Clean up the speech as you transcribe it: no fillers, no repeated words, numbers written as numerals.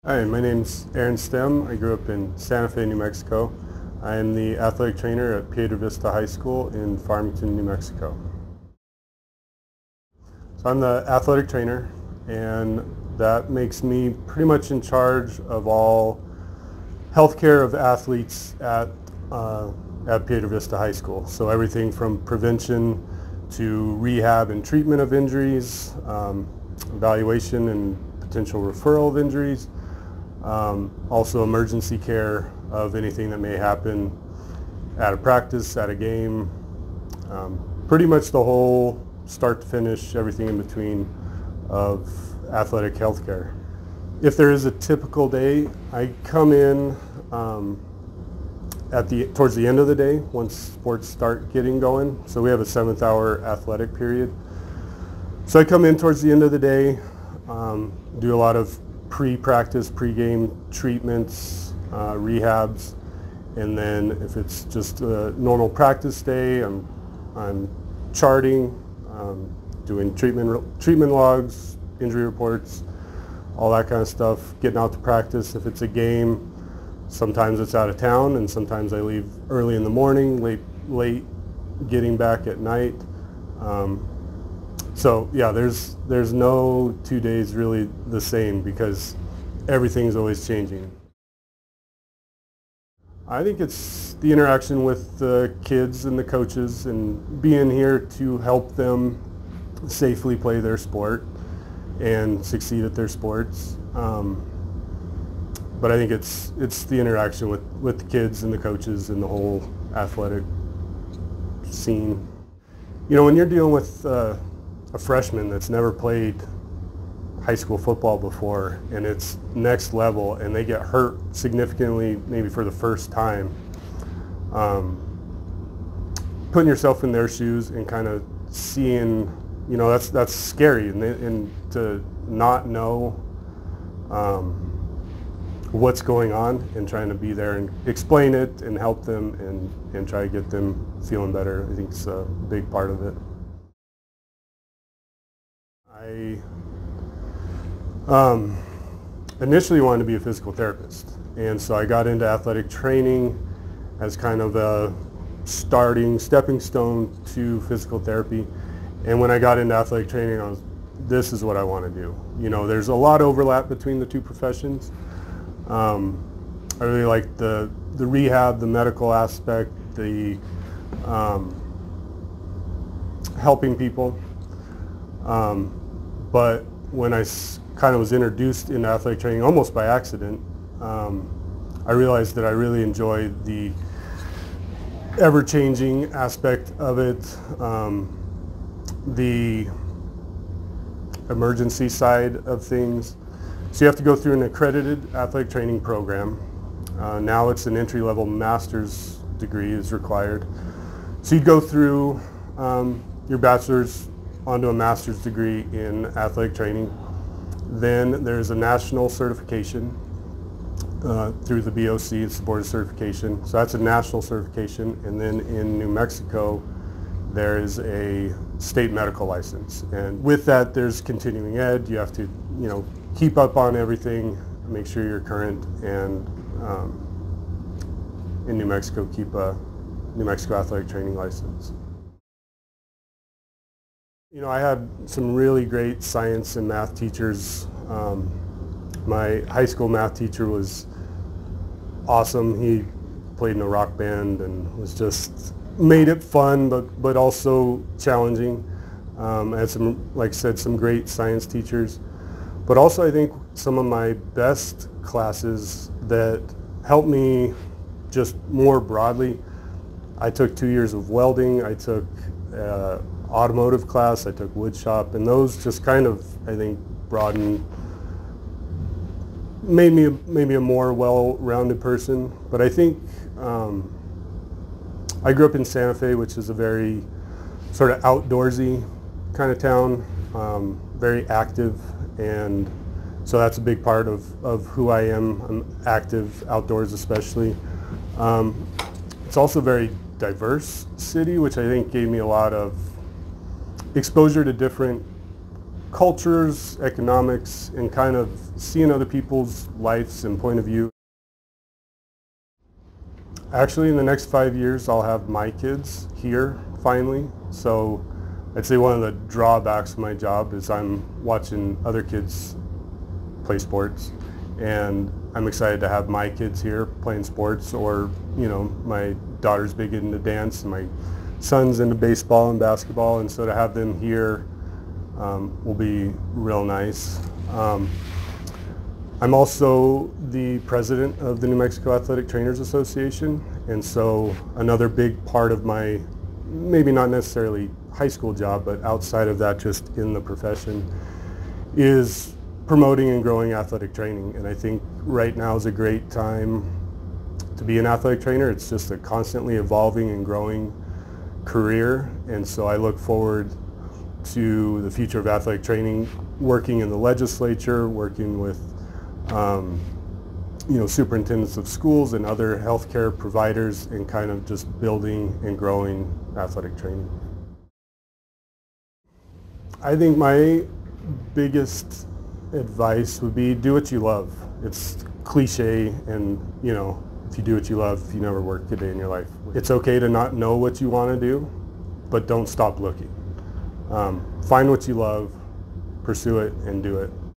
Hi, my name's Aaron Stem. I grew up in Santa Fe, New Mexico. I am the athletic trainer at Piedra Vista High School in Farmington, New Mexico. So I'm the athletic trainer, and that makes me pretty much in charge of all healthcare of athletes at Piedra Vista High School. So everything from prevention to rehab and treatment of injuries, evaluation and potential referral of injuries, also emergency care of anything that may happen at a practice, at a game, pretty much the whole start to finish, everything in between of athletic healthcare. If there is a typical day, I come in towards the end of the day once sports start getting going. So we have a 7th hour athletic period. So I come in towards the end of the day, do a lot of pre-practice, pre-game treatments, rehabs, and then if it's just a normal practice day, I'm charting, doing treatment logs, injury reports, all that kind of stuff, getting out to practice. If it's a game, sometimes it's out of town, and sometimes I leave early in the morning, late getting back at night. So yeah, there's no 2 days really the same because everything's always changing. I think it's the interaction with the kids and the coaches and being here to help them safely play their sport and succeed at their sports. But I think it's the interaction with the kids and the coaches and the whole athletic scene. You know, when you're dealing with a freshman that's never played high school football before and it's next level and they get hurt significantly maybe for the first time, putting yourself in their shoes and kind of seeing, you know, that's scary, and to not know what's going on and trying to be there and explain it and help them and try to get them feeling better, I think it's a big part of it. I initially wanted to be a physical therapist, and so I got into athletic training as kind of a stepping stone to physical therapy. And when I got into athletic training, this is what I want to do. You know, there's a lot of overlap between the two professions. I really like the rehab, the medical aspect, the helping people. But when I kind of was introduced into athletic training almost by accident, I realized that I really enjoy the ever-changing aspect of it, the emergency side of things. So you have to go through an accredited athletic training program. Now it's an entry-level master's degree is required. So you go through your bachelor's onto a master's degree in athletic training. Then there's a national certification through the BOC, it's the Board of Certification. So that's a national certification. And then in New Mexico, there is a state medical license. And with that, there's continuing ed. You have to, you know, keep up on everything, make sure you're current, and in New Mexico, keep a New Mexico athletic training license. You know, I had some really great science and math teachers. My high school math teacher was awesome. He played in a rock band and was just made it fun, but also challenging. I had some, like I said, some great science teachers. But also I think some of my best classes that helped me just more broadly, I took 2 years of welding, I took automotive class, I took wood shop, and those just kind of, I think, made me maybe a more well-rounded person. But I think I grew up in Santa Fe, which is a very sort of outdoorsy kind of town, very active, and so that's a big part of who I am. I'm active outdoors especially. It's also a very diverse city, which I think gave me a lot of exposure to different cultures, economics, and kind of seeing other people's lives and point of view. Actually, in the next 5 years, I'll have my kids here finally. So I'd say one of the drawbacks of my job is I'm watching other kids play sports, and I'm excited to have my kids here playing sports, or, you know, my daughter's big into dance and my son's into baseball and basketball, and so to have them here will be real nice. I'm also the president of the New Mexico Athletic Trainers Association, and so another big part of my, maybe not necessarily high school job, but outside of that, just in the profession, is promoting and growing athletic training. And I think right now is a great time to be an athletic trainer. It's just a constantly evolving and growing career, and so I look forward to the future of athletic training, working in the legislature, working with you know, superintendents of schools and other healthcare providers, and kind of just building and growing athletic training. I think my biggest advice would be do what you love. It's cliche, and you know, if you do what you love, you never work a day in your life. It's okay to not know what you want to do, but don't stop looking. Find what you love, pursue it, and do it.